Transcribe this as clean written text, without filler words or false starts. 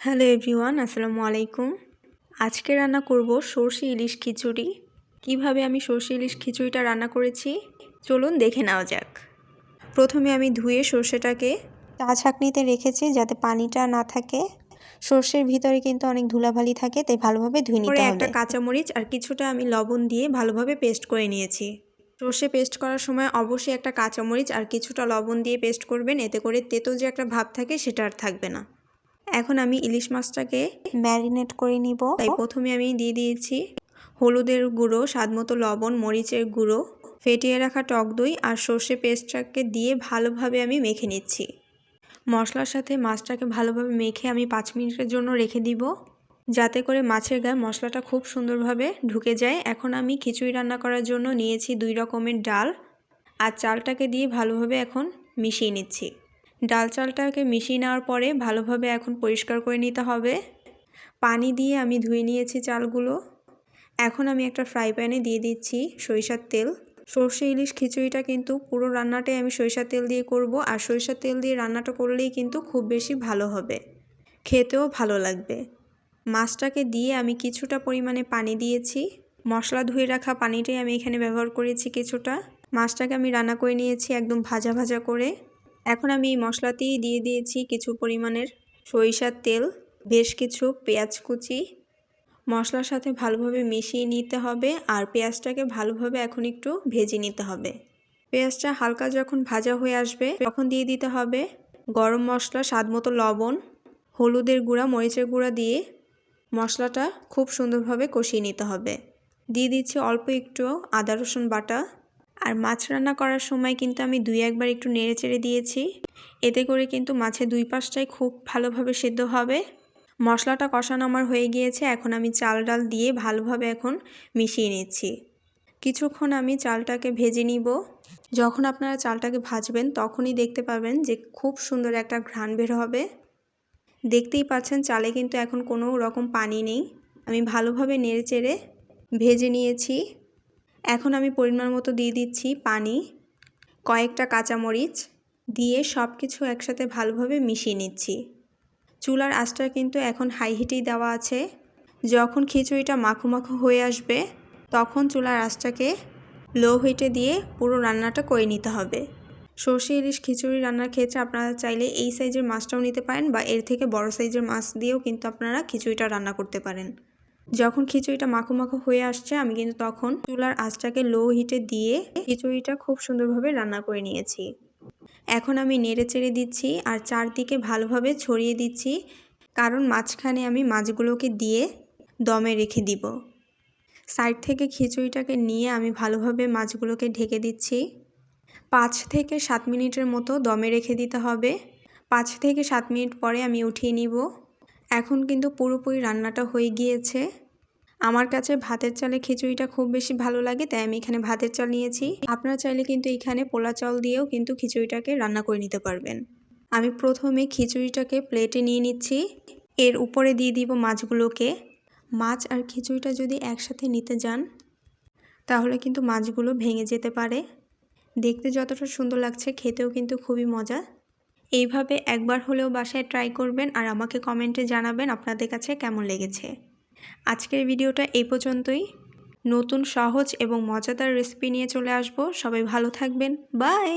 Hello everyone, আসসালামু আলাইকুম। আজকে রান্না করব সরষে ইলিশ খিচুড়ি। কিভাবে আমি সরষে ইলিশ খিচুড়িটা রান্না করেছি চলুন দেখে নেওয়া যাক। প্রথমে আমি ধুয়ে সরষেটাকে চা ছাঁকনিতে রেখেছি যাতে পানিটা না থাকে। সরষের ভিতরে কিন্তু অনেক ধুলাবালি থাকে, তাই ভালোভাবে ধুয়ে নিতে হবে। একটা কাঁচামরিচ আর কিছুটা আমি লবণ দিয়ে ভালোভাবে পেস্ট করে নিয়েছি। সরষে পেস্ট করার সময় অবশ্যই একটা কাঁচামরিচ আর কিছুটা লবণ দিয়ে পেস্ট করবেন, এতে করে তেতো যে একটা ভাব থাকে সেটা আর থাকবে না। এখন আমি ইলিশ মাছটাকে ম্যারিনেট করে নিব। তাই প্রথমে আমি দিয়ে দিয়েছি হলুদের গুঁড়ো, স্বাদমতো লবণ, মরিচের গুঁড়ো, ফেটিয়ে রাখা টক দই আর সর্ষে পেস্টটাকে দিয়ে ভালোভাবে আমি মেখে নিচ্ছি। মশলার সাথে মাছটাকে ভালোভাবে মেখে আমি 5 মিনিটের জন্য রেখে দিব, যাতে করে মাছের গায়ে মশলাটা খুব সুন্দরভাবে ঢুকে যায়। এখন আমি খিচুড়ি রান্না করার জন্য নিয়েছি 2 রকমের ডাল আর চালটাকে দিয়ে ভালোভাবে এখন মিশিয়ে নিচ্ছি। ডাল চালটাকে মিশিয়ে নেওয়ার পরে ভালোভাবে এখন পরিষ্কার করে নিতে হবে। পানি দিয়ে আমি ধুয়ে নিয়েছি চালগুলো। এখন আমি একটা ফ্রাই প্যানে দিয়ে দিচ্ছি সরিষার তেল। সরষে ইলিশ খিচুড়িটা কিন্তু পুরো রান্নাটাই আমি সরিষার তেল দিয়ে করব, আর সরিষার তেল দিয়ে রান্নাটা করলেই কিন্তু খুব বেশি ভালো হবে, খেতেও ভালো লাগবে। মাছটাকে দিয়ে আমি কিছুটা পরিমাণে পানি দিয়েছি। মশলা ধুয়ে রাখা পানিটাই আমি এখানে ব্যবহার করেছি কিছুটা। মাছটাকে আমি রান্না করে নিয়েছি একদম ভাজা ভাজা করে। এখন আমি এই মশলাতেই দিয়ে দিয়েছি কিছু পরিমাণের সরিষার তেল, বেশ কিছু পেঁয়াজ কুচি। মশলার সাথে ভালোভাবে মিশিয়ে নিতে হবে আর পেঁয়াজটাকে ভালোভাবে এখন একটু ভেজে নিতে হবে। পেঁয়াজটা হালকা যখন ভাজা হয়ে আসবে তখন দিয়ে দিতে হবে গরম মশলা, স্বাদমতো লবণ, হলুদের গুঁড়া, মরিচের গুঁড়া দিয়ে মশলাটা খুব সুন্দরভাবে কষিয়ে নিতে হবে। দিয়ে দিচ্ছি অল্প একটু আদা রসুন বাটা। আর মাছ রান্না করার সময় কিন্তু আমি 2-1 বার একটু নেড়ে চেড়ে দিয়েছি, এতে করে কিন্তু মাছের 2 পাশটাই খুব ভালোভাবে সেদ্ধ হবে। মশলাটা কষানো আমার হয়ে গিয়েছে। এখন আমি চাল ডাল দিয়ে ভালোভাবে এখন মিশিয়ে নিচ্ছি। কিছুক্ষণ আমি চালটাকে ভেজে নিব। যখন আপনারা চালটাকে ভাজবেন তখনই দেখতে পাবেন যে খুব সুন্দর একটা ঘ্রাণ বের হবে। দেখতেই পাচ্ছেন চালে কিন্তু এখন কোনো রকম পানি নেই। আমি ভালোভাবে নেড়ে চেড়ে ভেজে নিয়েছি। এখন আমি পরিমাণ মতো দিয়ে দিচ্ছি পানি, কয়েকটা কাঁচামরিচ দিয়ে সব কিছু একসাথে ভালোভাবে মিশিয়ে নিচ্ছি। চুলার আঁচটা কিন্তু এখন হাই হিটেই দেওয়া আছে। যখন খিচুড়িটা মাখো মাখো হয়ে আসবে তখন চুলার আঁচটাকে লো হিটে দিয়ে পুরো রান্নাটা করে নিতে হবে। সরষে ইলিশ খিচুড়ি রান্নার ক্ষেত্রে আপনারা চাইলে এই সাইজের মাছটাও নিতে পারেন বা এর থেকে বড় সাইজের মাছ দিয়েও কিন্তু আপনারা খিচুড়িটা রান্না করতে পারেন। যখন খিচুড়িটা মাখো মাখো হয়ে আসছে আমি কিন্তু তখন চুলার আঁচটাকে লো হিটে দিয়ে খিচুড়িটা খুব সুন্দরভাবে রান্না করে নিয়েছি। এখন আমি নেড়ে চেড়ে দিচ্ছি আর চারদিকে ভালোভাবে ছড়িয়ে দিচ্ছি, কারণ মাঝখানে আমি মাছগুলোকে দিয়ে দমে রেখে দিব। সাইড থেকে খিচুড়িটাকে নিয়ে আমি ভালোভাবে মাছগুলোকে ঢেকে দিচ্ছি। 5 থেকে 7 মিনিটের মতো দমে রেখে দিতে হবে। 5 থেকে 7 মিনিট পরে আমি উঠিয়ে নিব। এখন কিন্তু পুরোপুরি রান্নাটা হয়ে গিয়েছে। আমার কাছে ভাতের চালে খিচুড়িটা খুব বেশি ভালো লাগে, তাই আমি এখানে ভাতের চাল নিয়েছি। আপনারা চাইলে কিন্তু এখানে পোলা চাল দিয়েও কিন্তু খিচুড়িটাকে রান্না করে নিতে পারবেন। আমি প্রথমে খিচুড়িটাকে প্লেটে নিয়ে নিচ্ছি, এর উপরে দিয়ে দিব মাছগুলোকে। মাছ আর খিচুড়িটা যদি একসাথে নিতে যান তাহলে কিন্তু মাছগুলো ভেঙে যেতে পারে। দেখতে যতটা সুন্দর লাগছে খেতেও কিন্তু খুবই মজা। এইভাবে একবার হলেও বাসায় ট্রাই করবেন আর আমাকে কমেন্টে জানাবেন আপনাদের কাছে কেমন লেগেছে। আজকের ভিডিওটা এই পর্যন্তই। নতুন সহজ এবং মজাদার রেসিপি নিয়ে চলে আসব। সবাই ভালো থাকবেন। বাই।